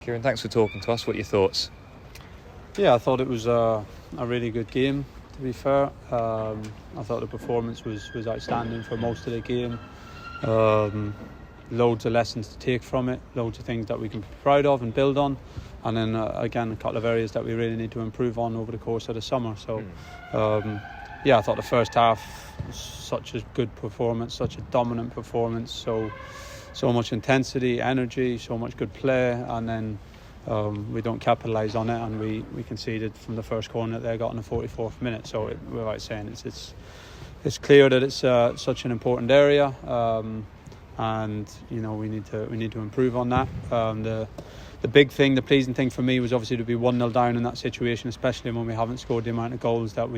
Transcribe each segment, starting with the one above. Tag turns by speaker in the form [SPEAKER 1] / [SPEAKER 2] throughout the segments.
[SPEAKER 1] Kieran, thanks for talking to us. What are your thoughts?
[SPEAKER 2] Yeah, I thought it was a really good game, to be fair. I thought the performance was outstanding for most of the game. Loads of lessons to take from it, loads of things that we can be proud of and build on. And then, again, a couple of areas that we really need to improve on over the course of the summer. So, I thought the first half was such a good performance, such a dominant performance. So much intensity, energy, so much good play, and then we don't capitalise on it, and we conceded from the first corner that they got in the 44th minute. So without saying it's clear that it's such an important area, and we need to improve on that. The big thing, the pleasing thing for me was obviously to be 1-0 down in that situation, especially when we haven't scored the amount of goals that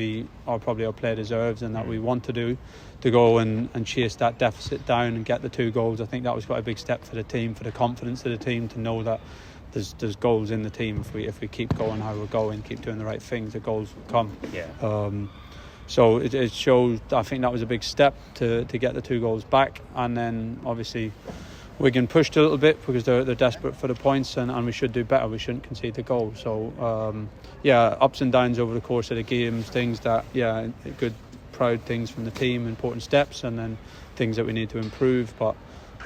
[SPEAKER 2] our player deserves and that we want to do, to go and chase that deficit down and get the 2 goals. I think that was quite a big step for the team, for the confidence of the team, to know that there's goals in the team. If we keep going how we're going, keep doing the right things, the goals will come. So it shows. I think that was a big step to get the 2 goals back, and then obviously Wigan pushed a little bit because they're desperate for the points, and we should do better. We shouldn't concede the goal. So ups and downs over the course of the games, things that good, proud things from the team, important steps, and then things that we need to improve. But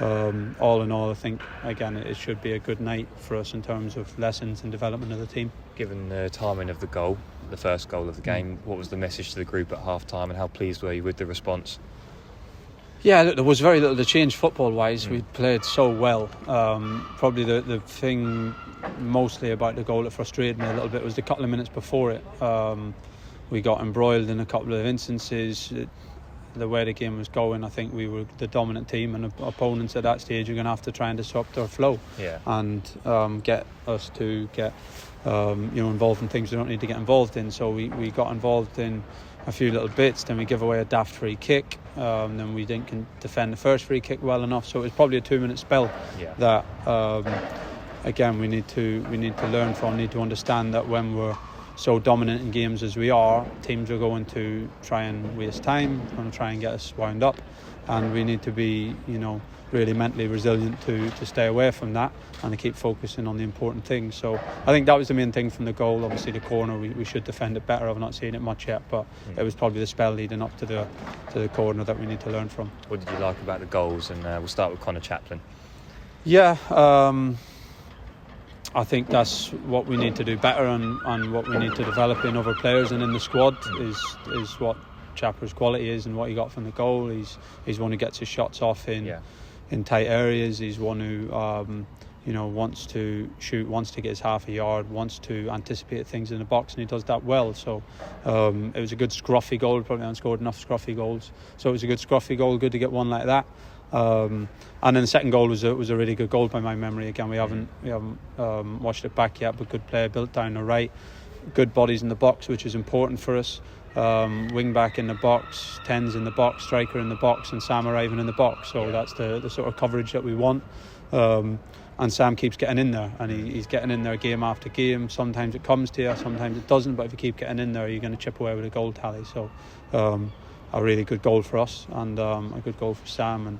[SPEAKER 2] all in all, I think again it should be a good night for us in terms of lessons and development of the team.
[SPEAKER 1] Given the timing of the goal, the first goal of the game, what was the message to the group at half time, and how pleased were you with the response?
[SPEAKER 2] Yeah, there was very little to change football-wise. We played so well. Probably the thing mostly about the goal that frustrated me a little bit was the couple of minutes before it. We got embroiled in a couple of instances. The way the game was going, I think we were the dominant team, and opponents at that stage are going to have to try and disrupt our flow and get us to get involved in things we don't need to get involved in. So we got involved in a few little bits, then we give away a daft free kick, then we didn't defend the first free kick well enough, so it was probably a 2-minute spell that again we need to learn from, need to understand that when we're so dominant in games as we are, teams are going to try and waste time, going to try and get us wound up, and we need to be really mentally resilient to stay away from that and to keep focusing on the important things. So I think that was the main thing from the goal. Obviously the corner, we should defend it better. I've not seen it much yet, but it was probably the spell leading up to the corner that we need to learn from.
[SPEAKER 1] What did you like about the goals? And we'll start with Connor Chaplin.
[SPEAKER 2] I think that's what we need to do better, and what we need to develop in other players and in the squad is what Chapper's quality is and what he got from the goal. He's one who gets his shots off in tight areas. He's one who wants to shoot, wants to get his half a yard, wants to anticipate things in the box, and he does that well. So it was a good scruffy goal. Probably haven't scored enough scruffy goals, so it was a good scruffy goal. Good to get one like that. And then the second goal was a really good goal by my memory. Again, we haven't watched it back yet, but good play, built down the right, good bodies in the box, which is important for us. Wing back in the box, 10's in the box, striker in the box, and Sam arriving in the box. So that's the sort of coverage that we want. And Sam keeps getting in there, and he's getting in there game after game. Sometimes it comes to you, sometimes it doesn't, but if you keep getting in there, you're going to chip away with a goal tally. So a really good goal for us, and a good goal for Sam, and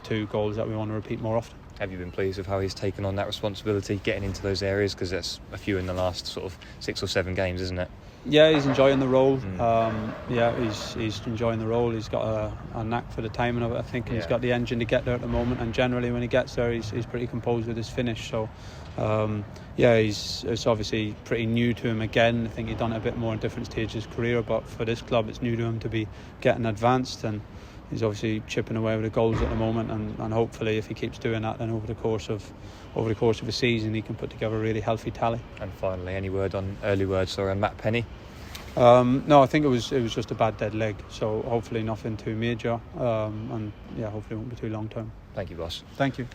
[SPEAKER 2] 2 goals that we want to repeat more often.
[SPEAKER 1] Have you been pleased with how he's taken on that responsibility, getting into those areas? Because that's a few in the last sort of 6 or 7 games, isn't it?
[SPEAKER 2] Yeah, he's enjoying the role. He's enjoying the role. He's got a knack for the timing of it, I think, and he's got the engine to get there at the moment. And generally, when he gets there, he's pretty composed with his finish. So, it's obviously pretty new to him again. I think he's done it a bit more in different stages of his career, but for this club, it's new to him to be getting advanced, and he's obviously chipping away with the goals at the moment. And hopefully, if he keeps doing that, then over the course of a season, he can put together a really healthy tally.
[SPEAKER 1] And finally, any early words on Matt Penny?
[SPEAKER 2] No, I think it was just a bad dead leg, so hopefully nothing too major, and hopefully it won't be too long term.
[SPEAKER 1] Thank you, boss.
[SPEAKER 2] Thank you.